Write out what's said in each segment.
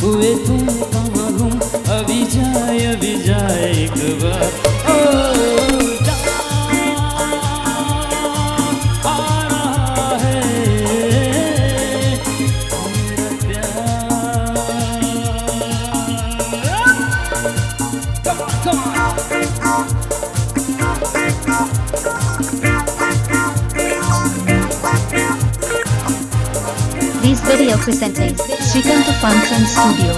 हुए तुम कहाँ गुम, अभी जाए एक बार। आ रहा है मेरा प्यार। This video presenting Shrikanta Function Studio.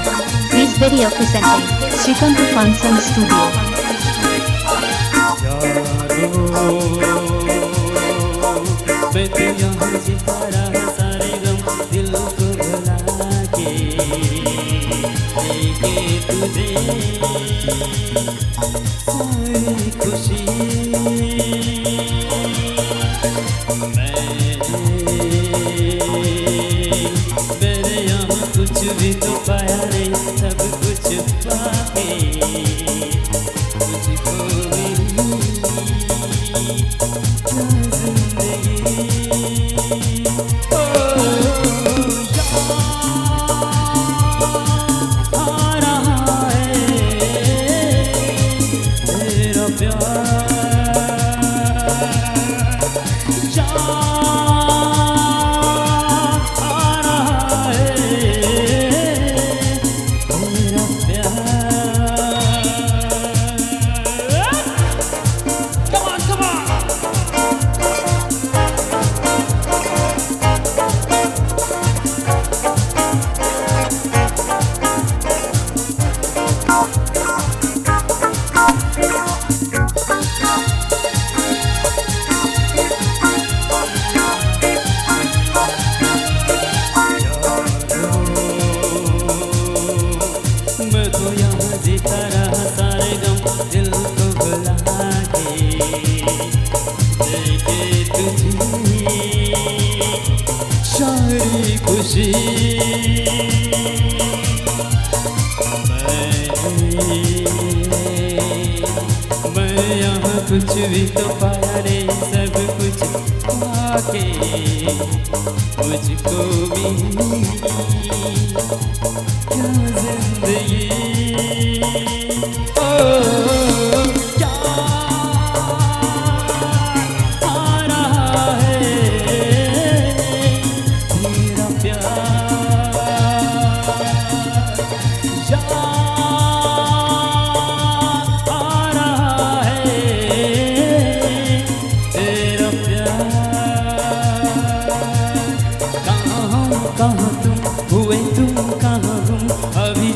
This video presenting Shrikanta Function Studio. मैं तो यहाँ जिता रहा सारे गम, दिल को भुला के देखे तुझे सारी खुशी। मैंने यहाँ कुछ भी तो पाया नहीं, सब कुछ पाके मुझको मिली क्या जिंदगी। आ रहा है मेरा प्यार। मैं तो यहाँ जीता रहा सारे गम, दिल को भुला के देखे तुझे सारी खुशी। मैं यहाँ कुछ भी तो पाया नहीं, सब कुछ पाके मुझको मिली क्या जिंदगी। क्या आ रहा है तेरा प्यार। क्या आ रहा है तेरा प्यार। कहाँ तुम हुए तुम कहाँ गुम, अभी